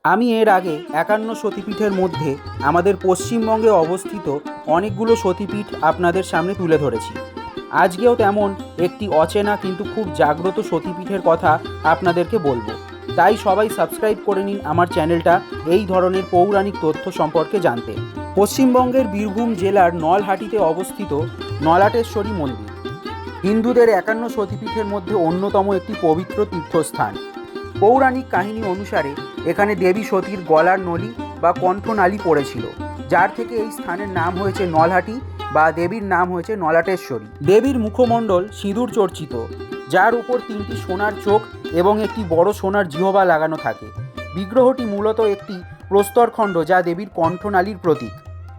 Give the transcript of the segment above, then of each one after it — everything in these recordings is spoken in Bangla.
আমি এর আগে ৫১ সতীপীঠের মধ্যে আমাদের পশ্চিমবঙ্গে অবস্থিত অনেকগুলো সতীপীঠ আপনাদের সামনে তুলে ধরেছি। আজকেও তেমন একটি অচেনা কিন্তু খুব জাগ্রত সতীপীঠের কথা আপনাদেরকে বলবো। তাই সবাই সাবস্ক্রাইব করে নিন আমার চ্যানেলটা এই ধরনের পৌরাণিক তথ্য সম্পর্কে জানতে। পশ্চিমবঙ্গের বীরভূম জেলার নলহাটিতে অবস্থিত নলাটেশ্বরী মন্দির হিন্দুদের ৫১ সতীপীঠের মধ্যে অন্যতম একটি পবিত্র তীর্থস্থান। পৌরাণিক কাহিনী অনুসারে এখানে দেবী সতীর গলার নলি বা কণ্ঠনালী পড়েছিল, যার থেকে এই স্থানের নাম হয়েছে নলহাটি বা দেবীর নাম হয়েছে নলাটেশ্বরী। দেবীর মুখমণ্ডল সিঁদুর চর্চিত, যার উপর ৩টি সোনার চোখ এবং একটি বড় সোনার জিহ্বা লাগানো থাকে। বিগ্রহটি মূলত একটি প্রস্তরখণ্ড, যা দেবীর কণ্ঠনালীর প্রতীক।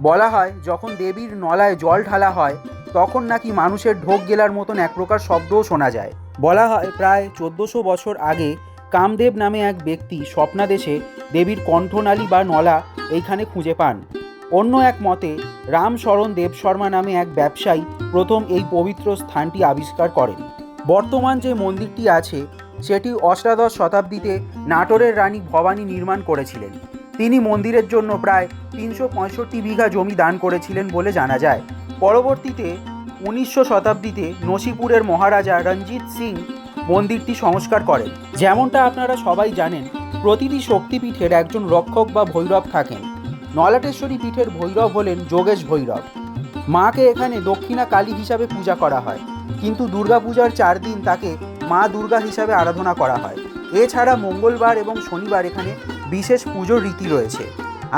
বলা হয় যখন দেবীর নলায় জল ঢালা হয় তখন নাকি মানুষের ঢোক গেলার মতন এক প্রকার শব্দও শোনা যায়। বলা হয় প্রায় ১৪০০ বছর আগে কামদেব নামে এক ব্যক্তি স্বপ্নাদেশে দেবীর কণ্ঠনালী বা নলা এইখানে খুঁজে পান। অন্য এক মতে রামশরণ দেবশর্মা নামে এক ব্যবসায়ী প্রথম এই পবিত্র স্থানটি আবিষ্কার করেন। বর্তমান যে মন্দিরটি আছে সেটি অষ্টাদশ শতাব্দীতে নাটোরের রানী ভবানী নির্মাণ করেছিলেন। তিনি মন্দিরের জন্য প্রায় ৩৬৫ বিঘা জমি দান করেছিলেন বলে জানা যায়। পরবর্তীতে ১৯০০ শতাব্দীতে নসিপুরের মহারাজা রঞ্জিত সিং মন্দিরটি সংস্কার করেন। যেমনটা আপনারা সবাই জানেন, প্রতিটি শক্তিপীঠের একজন রক্ষক বা ভৈরব থাকেন। নলাটেশ্বরী পীঠের ভৈরব হলেন যোগেশ ভৈরব। মাকে এখানে দক্ষিণা কালী হিসাবে পূজা করা হয়, কিন্তু দুর্গাপূজার ৪ দিন তাকে মা দুর্গা হিসাবে আরাধনা করা হয়। এছাড়া মঙ্গলবার এবং শনিবার এখানে বিশেষ পুজোর রীতি রয়েছে।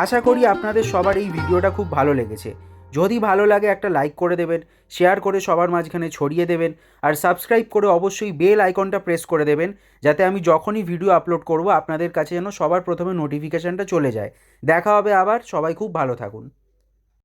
আশা করি আপনাদের সবার এই ভিডিওটা খুব ভালো লেগেছে। যদি ভালো লাগে একটা লাইক করে দেবেন, শেয়ার করে সবার মাঝখানে ছড়িয়ে দেবেন, আর সাবস্ক্রাইব করে অবশ্যই বেল আইকনটা প্রেস করে দেবেন, যাতে আমি যখনই ভিডিও আপলোড করব আপনাদের কাছে যেন সবার প্রথমে নোটিফিকেশানটা চলে যায়। দেখা হবে আবার। সবাই খুব ভালো থাকুন।